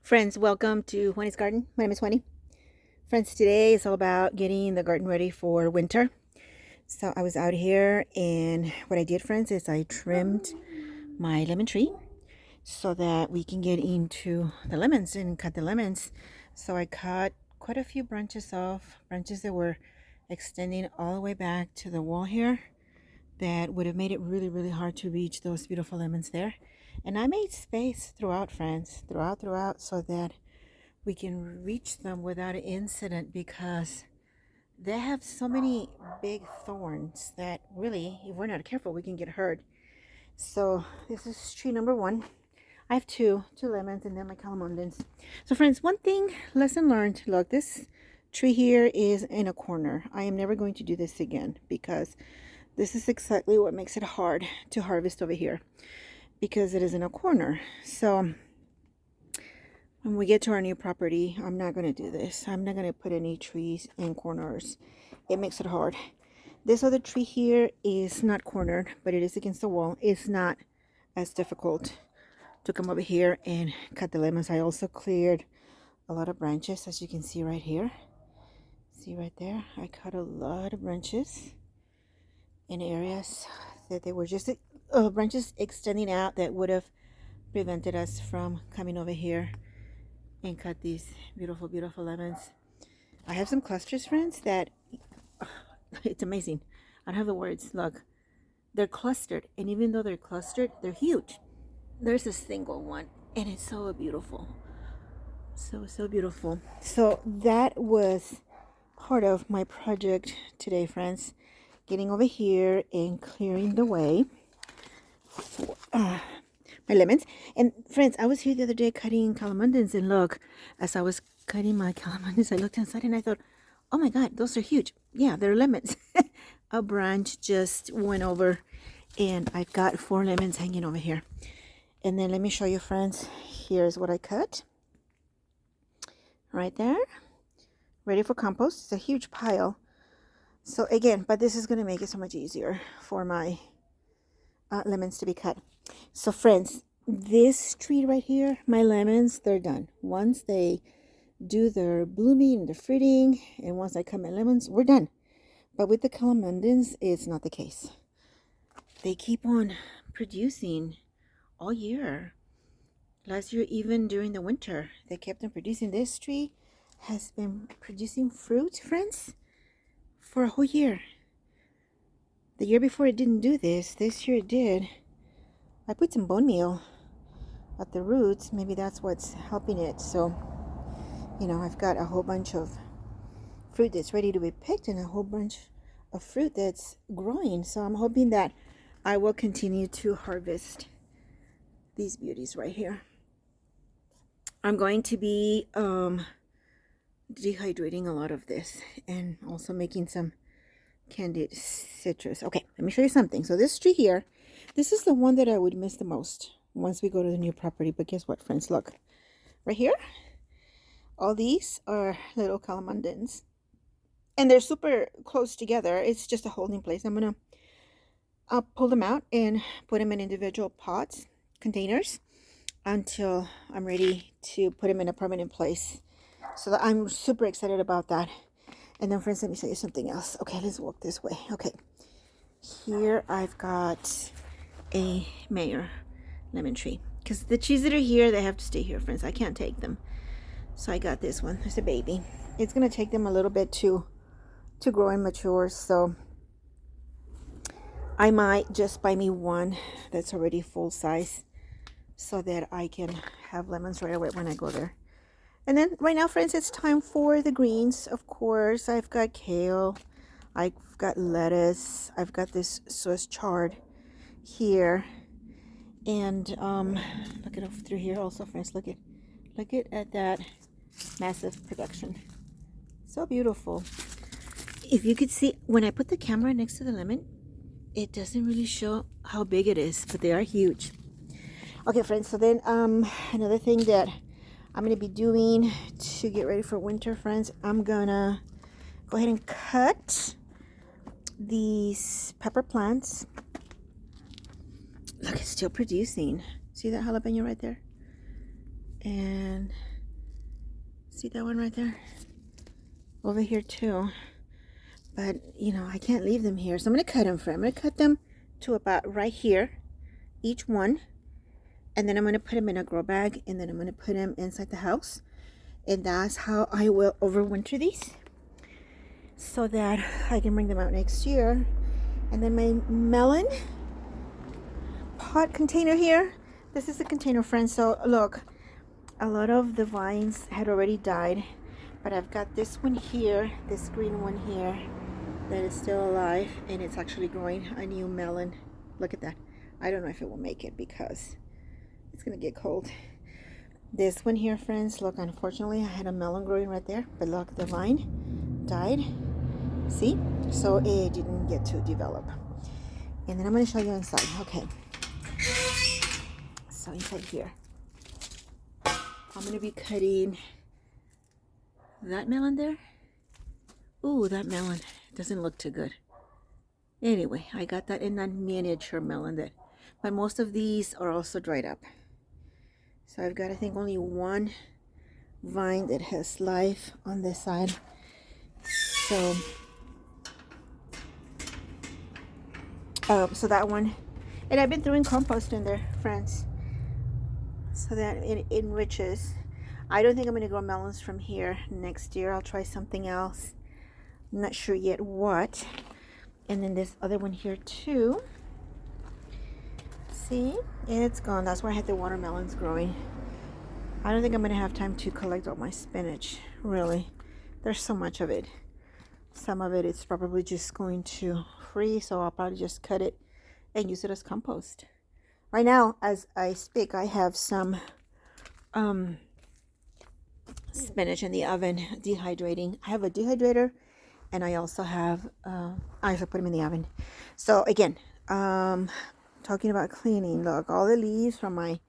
Friends, welcome to Juani's Garden. My name is Juani. Friends, today is all about getting the garden ready for winter. So I was out here, and what I did, friends, is I trimmed my lemon tree so that we can get into the lemons and cut the lemons. So I cut quite a few branches off, branches that were extending all the way back to the wall here that would have made it really, really hard to reach those beautiful lemons there. And I made space throughout, friends, throughout, so that we can reach them without an incident, because they have so many big thorns that really, if we're not careful, we can get hurt. So this is tree number one. I have two lemons and then my calamondins. So friends, one thing, lesson learned. Look, this tree here is in a corner. I am never going to do this again, because this is exactly what makes it hard to harvest over here, because it is in a corner. So when we get to our new property, I'm not going to do this. I'm not going to put any trees in corners. It makes it hard. This other tree here is not cornered, but it is against the wall. It's not as difficult to come over here and cut the lemons. I also cleared a lot of branches, as you can see right here. See right there? I cut a lot of branches in areas that they were just branches extending out that would have prevented us from coming over here and cut these beautiful, beautiful lemons. I have some clusters, friends, that it's amazing. I don't have the words. Look, they're clustered, and even though they're clustered, they're huge. There's a single one, and it's so beautiful. So beautiful. So that was part of my project today, friends. Getting over here and clearing the way for my lemons. And friends, I was here the other day cutting calamondins, and look, as I was cutting my calamondins, I looked inside and I thought, oh my god, those are huge. Yeah, they're lemons. A branch just went over, and I've got 4 lemons hanging over here. And then let me show you, friends. Here's what I cut right there, ready for compost. It's a huge pile. So again, but this is going to make it so much easier for my lemons to be cut. So friends, this tree right here, my lemons, they're done. Once they do their blooming and the fruiting, and once I cut my lemons, we're done. But with the calamondins, it's not the case. They keep on producing all year. Last year, even during the winter, they kept on producing. This tree has been producing fruit, friends, for a whole year. The year before it didn't do this. This year it did. I put some bone meal at the roots. Maybe that's what's helping it. So, you know, I've got a whole bunch of fruit that's ready to be picked and a whole bunch of fruit that's growing. So I'm hoping that I will continue to harvest these beauties right here. I'm going to be dehydrating a lot of this and also making some candied citrus. Okay, let me show you something. So this tree here, this is the one that I would miss the most once we go to the new property. But guess what, friends? Look, right here, all these are little calamondins, and they're super close together. It's just a holding place. I'll pull them out and put them in individual pots, containers, until I'm ready to put them in a permanent place. So that I'm super excited about that. And then, friends, let me show you something else. Okay, let's walk this way. Okay, here I've got a Mayer lemon tree, because the trees that are here, they have to stay here, friends. I can't take them. So I got this one. It's a baby. It's gonna take them a little bit to grow and mature. So I might just buy me one that's already full size, so that I can have lemons right away when I go there. And then right now, friends, it's time for the greens. Of course, I've got kale, I've got lettuce, I've got this Swiss chard here, and look at through here also, friends. Look at that massive production. So beautiful. If you could see, when I put the camera next to the lemon, it doesn't really show how big it is, but they are huge. Okay, friends, so then another thing that I'm going to be doing to get ready for winter, friends, I'm going to go ahead and cut these pepper plants. Look, it's still producing. See that jalapeno right there? And See that one right there? Over here too. But, you know, I can't leave them here. So I'm going to cut them, friend. I'm going to cut them to about right here, each one. And then I'm going to put them in a grow bag. And then I'm going to put them inside the house. And that's how I will overwinter these, so that I can bring them out next year. And then my melon pot container here. This is the container, friends. So look, a lot of the vines had already died. But I've got this one here, this green one here, that is still alive, and it's actually growing a new melon. Look at that. I don't know if it will make it because it's gonna get cold. This one here, friends, look, unfortunately I had a melon growing right there, but look, the vine died. See? So it didn't get to develop. And then I'm gonna show you inside. Okay. So inside here, I'm gonna be cutting that melon there. Ooh, that melon doesn't look too good. Anyway, I got that in that miniature melon there. But most of these are also dried up. So I've got, I think, only one vine that has life on this side. So, so that one. And I've been throwing compost in there, friends, so that it enriches. I don't think I'm going to grow melons from here next year. I'll try something else. I'm not sure yet what. And then this other one here too. See? It's gone. That's where I had the watermelons growing. I don't think I'm going to have time to collect all my spinach, really. There's so much of it. Some of it is probably just going to freeze, so I'll probably just cut it and use it as compost. Right now, as I speak, I have some spinach in the oven dehydrating. I have a dehydrator, and I also have I also put them in the oven. So again, talking about cleaning, look, all the leaves from my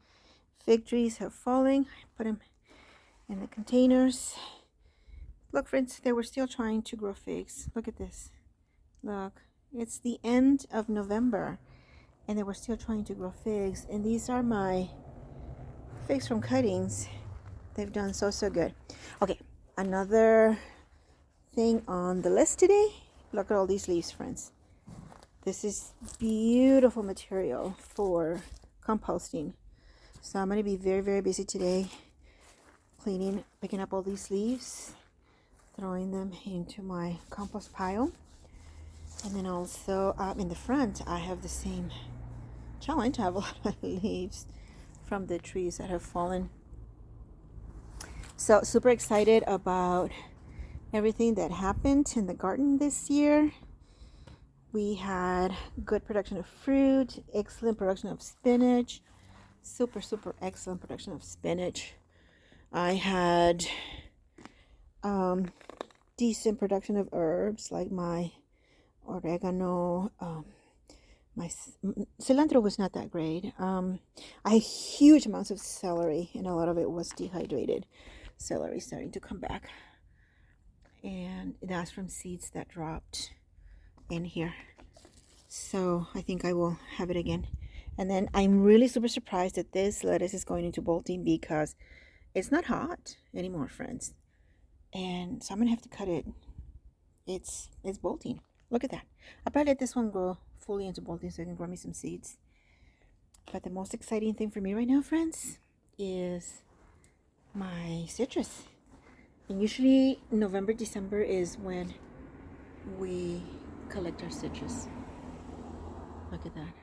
fig trees have fallen. I put them in the containers. Look, friends, they were still trying to grow figs. Look at this. Look, it's the end of November and they were still trying to grow figs. And these are my figs from cuttings. They've done so good. Okay, another thing on the list today. Look at all these leaves, friends. This is beautiful material for composting. So I'm going to be very busy today cleaning, picking up all these leaves, throwing them into my compost pile. And then also in the front, I have the same challenge. I have a lot of leaves from the trees that have fallen. So super excited about everything that happened in the garden this year. We had good production of fruit, excellent production of spinach, super excellent production of spinach. I had decent production of herbs like my oregano. My cilantro was not that great. I had huge amounts of celery, and a lot of it was dehydrated. Celery starting to come back, and that's from seeds that dropped in here. So I think I will have it again. And then I'm really super surprised that this lettuce is going into bolting because it's not hot anymore, friends. And so I'm gonna have to cut it. It's bolting. Look at that. I'll probably let this one grow fully into bolting so I can grow me some seeds. But the most exciting thing for me right now, friends, is my citrus. And usually November, December is when we collect our citrus. Look at that.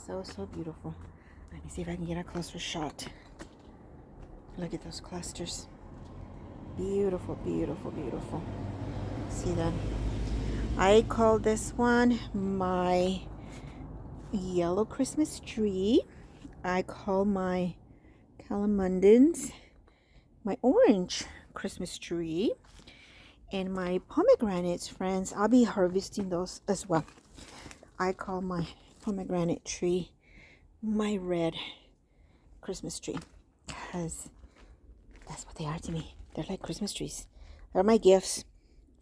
So beautiful. Let me see if I can get a closer shot. Look at those clusters. Beautiful. See that? I call this one my yellow Christmas tree. I call my calamundins my orange Christmas tree. And my pomegranates, friends, I'll be harvesting those as well. I call my pomegranate tree my red Christmas tree because that's what they are to me. They're like Christmas trees. They're my gifts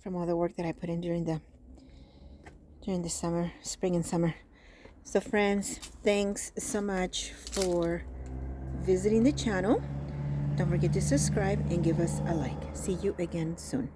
from all the work that I put in during the summer, spring and summer. So friends, thanks so much for visiting the channel. Don't forget to subscribe and give us a like. See you again soon.